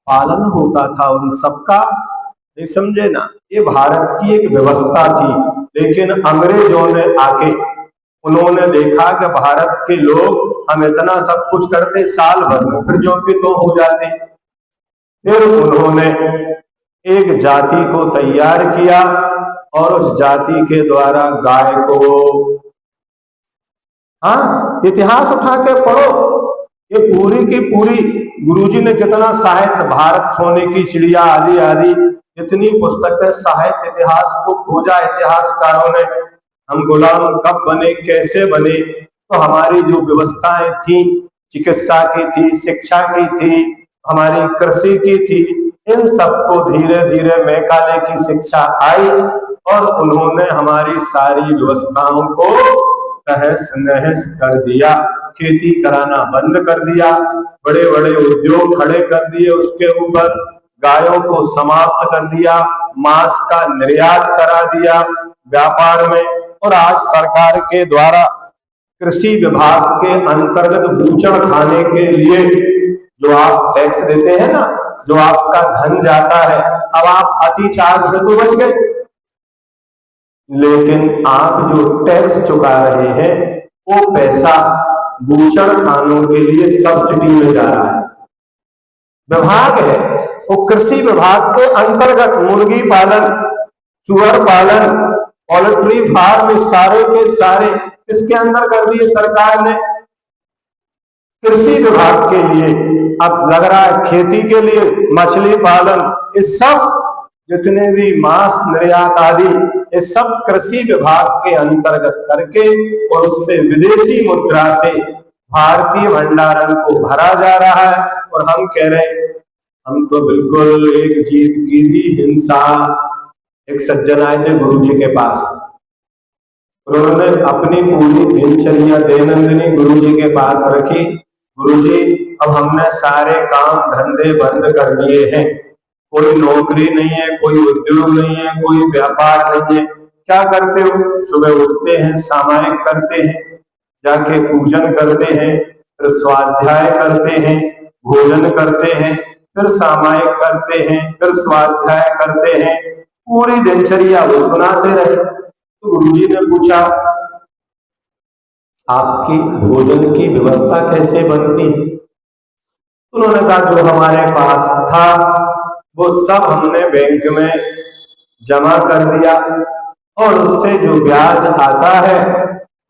पालन होता था उन सबका। नहीं समझे ना? ये भारत की एक व्यवस्था थी, लेकिन अंग्रेजों ने आके उन्होंने देखा कि भारत के लोग हम इतना सब कुछ करते, साल भर में फिर जो कि तो हो जाते। फिर उन्होंने एक जाति को तैयार किया, और उस जाति के द्वारा गाय को, हाँ, इतिहास उठा के पढ़ो, ये पूरी की पूरी गुरुजी ने कितना साहित्य, भारत सोने की चिड़िया आदि आदि इतनी पुस्तकें साहित्य इतिहास को खोजा इतिहासकारों ने। हम गुलाम कब बने, कैसे बने? तो हमारी जो व्यवस्थाएं थी, चिकित्सा की थी, शिक्षा की थी, हमारी कृषि की थी, इन सबको धीरे धीरे मैकाले की शिक्षा आई, और उन्होंने हमारी सारी व्यवस्थाओं को तहस नहस कर दिया। खेती कराना बंद कर दिया, बड़े बड़े उद्योग खड़े कर दिए, उसके ऊपर गायों को समाप्त कर दिया, मांस का निर्यात करा दिया व्यापार में। और आज सरकार के द्वारा कृषि विभाग के अंतर्गत बूचड़ खाने के लिए जो आप टैक्स देते हैं ना, जो आपका धन जाता है, अब आप अतिचार से तो बच गए, लेकिन आप जो टैक्स चुका रहे हैं वो पैसा बूचड़ खानों के लिए सब्सिडी में जा रहा है। विभाग है वो कृषि विभाग के अंतर्गत मुर्गी पालन, सुअर पालन, पोल्ट्री फार्म, सारे के सारे किसके अंदर कर दिए सरकार ने? कृषि विभाग के लिए। अब लग रहा है खेती के लिए, मछली पालन, इस सब जितने भी मांस निर्यात आदि, ये सब कृषि विभाग के अंतर्गत करके और उससे विदेशी मुद्रा से भारतीय भंडारण को भरा जा रहा है। और हम कह रहे हैं हम तो बिल्कुल एक जीव की भी हिंसा। एक सज्जन आए थे गुरुजी के पास, उन्होंने अपनी पूरी दिनचर्या दैनंदिनी गुरुजी के पास रखी। गुरुजी, अब हमने सारे काम धंधे बंद कर दिए हैं, कोई नौकरी नहीं है, कोई उद्योग नहीं है, कोई व्यापार नहीं है, क्या करते हो? सुबह उठते हैं, सामायिक करते हैं, जाके पूजन करते हैं, फिर स्वाध्याय करते हैं, भोजन करते हैं, फिर सामायिक करते हैं, फिर स्वाध्याय करते हैं, पूरी दिनचर्या वो सुनाते रहे। तो गुरुजी ने पूछा आपकी भोजन की व्यवस्था कैसे बनती है? उन्होंने कहा जो हमारे पास था वो सब हमने बैंक में जमा कर दिया, और उससे जो ब्याज आता है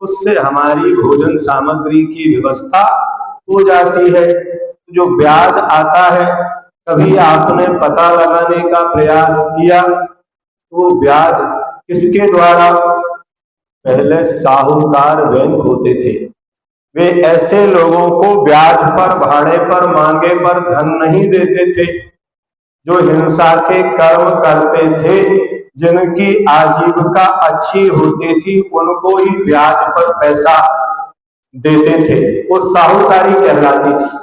उससे हमारी भोजन सामग्री की व्यवस्था हो जाती है। जो ब्याज आता है, कभी आपने पता लगाने का प्रयास किया तो ब्याज किसके द्वारा? पहले साहूकार बैंक होते थे, वे ऐसे लोगों को ब्याज पर, भाड़े पर, मांगे पर धन नहीं देते थे। जो हिंसा के कर्म करते थे, जिनकी आजीविका अच्छी होती थी, उनको ही ब्याज पर पैसा देते थे, वो साहूकारी कहलाती थी।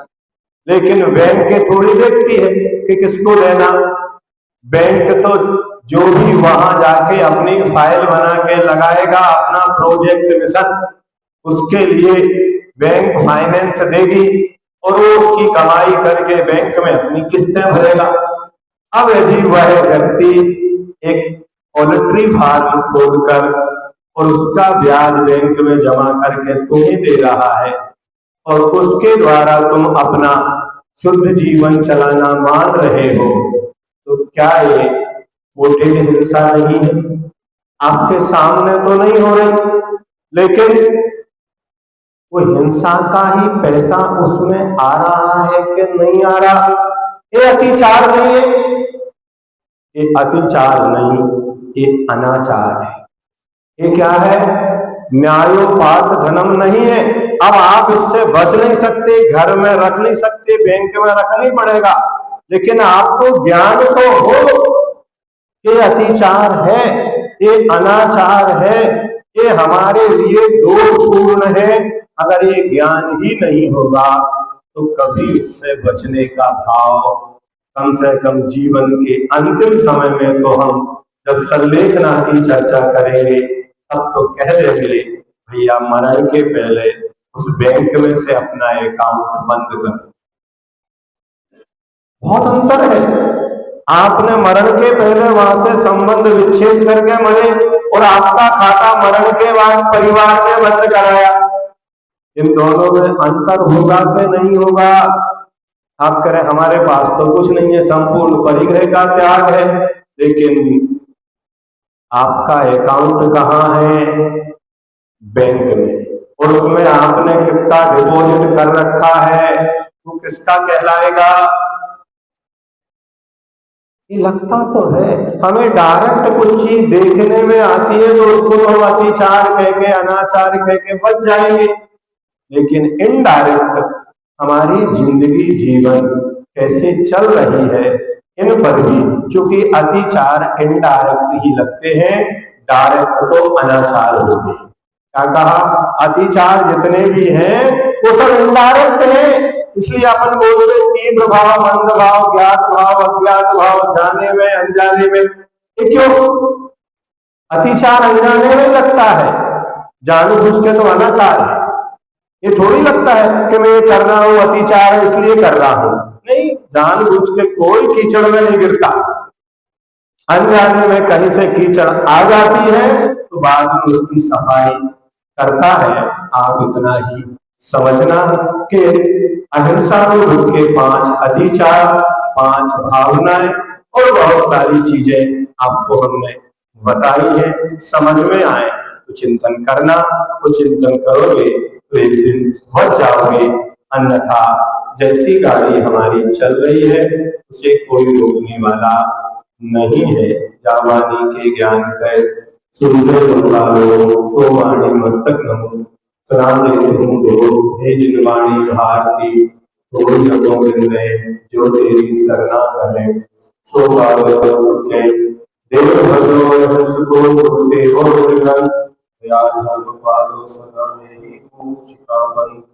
लेकिन बैंक थोड़ी देखती है कि किसको देना। बैंक तो जो भी वहां जाके अपनी फाइल बना के लगाएगा, अपना प्रोजेक्ट मिशन, उसके लिए बैंक फाइनेंस देगी और वो उसकी कमाई करके बैंक में अपनी किस्तें भरेगा। अब यदि वह व्यक्ति एक पोल्ट्री फार्म खोलकर और उसका ब्याज बैंक में जमा करके तुम्हें दे रहा है और उसके द्वारा तुम अपना शुद्ध जीवन चलाना मान रहे हो, तो क्या ये वोटेड हिंसा नहीं है? आपके सामने तो नहीं हो रही, लेकिन वो हिंसा का ही पैसा उसमें आ रहा है कि नहीं आ रहा? ये अतिचार नहीं है, ये अतिचार नहीं, ये अनाचार है। ये क्या है? न्यायोपात धनम नहीं है। अब आप इससे बच नहीं सकते, घर में रख नहीं सकते, बैंक में रखना ही पड़ेगा, लेकिन आपको ज्ञान तो हो ये अतिचार है, ये अनाचार है, ये हमारे लिए दोषपूर्ण है। अगर ये ज्ञान ही नहीं होगा तो कभी इससे बचने का भाव, कम से कम जीवन के अंतिम समय में तो हम जब संलेखना की चर्चा करेंगे तब तो कह देंगे भैया मरण के पहले उस बैंक में से अपना अकाउंट बंद कर। बहुत अंतर है। आपने मरण के पहले वहां से संबंध विच्छेद करके मरे और आपका खाता मरण के बाद परिवार ने बंद कराया। इन दोनों में अंतर होगा कि नहीं होगा? आप करें हमारे पास तो कुछ नहीं है, संपूर्ण परिग्रह का त्याग है, लेकिन आपका अकाउंट कहाँ है? बैंक में। और उसमें आपने कितना डिपॉजिट कर रखा है, तो किसका कहलाएगा? ये लगता तो है, हमें डायरेक्ट कुछ चीज देखने में आती है तो उसको तो हम अतिचार कह के, अनाचार कह के बच जाएंगे, लेकिन इनडायरेक्ट हमारी जिंदगी जीवन कैसे चल रही है इन पर भी, चूंकि अतिचार इनडायरेक्ट ही लगते हैं, डायरेक्ट तो अनाचार होते हैं। क्या कहा? अतिचार जितने भी हैं वो सब इनडायरेक्ट हैं। इसलिए अपन बोलते तीव्र भाव, मंद भाव, ज्ञात भाव, अज्ञात भाव, जाने में अनजाने में। ये क्यों? अतिचार अनजाने में लगता है, जानबूझ के तो अनाचार है। ये थोड़ी लगता है कि मैं ये कर रहा हूं अतिचार है इसलिए कर रहा हूं, नहीं, जानबूझ के कोई कीचड़ में नहीं गिरता। अनजाने में कहीं से कीचड़ आ जाती है तो बाद में उसकी सफाई करता है। आप इतना ही समझना कि अहिंसा के 5 अतिचार, 5 भावनाएं और बहुत सारी चीजें आपको हमने बताई है। समझ में आए तो चिंतन करना, तो चिंतन करोगे तो एक दिन पहुंच जाओगे, अन्यथा जैसी गाड़ी हमारी चल रही है उसे कोई रोकने वाला नहीं है। जावानी के ज्ञान कर सुंदर सोवाणी मस्तक नमो सलाम देते हूँ दो हे जिनवाणी भारती तो जगों में जो तेरी सरना करे सो भावे सुचे देव भजो को से हो निर्गल याद धर्म पालो सदा ही पूछ का पंथ।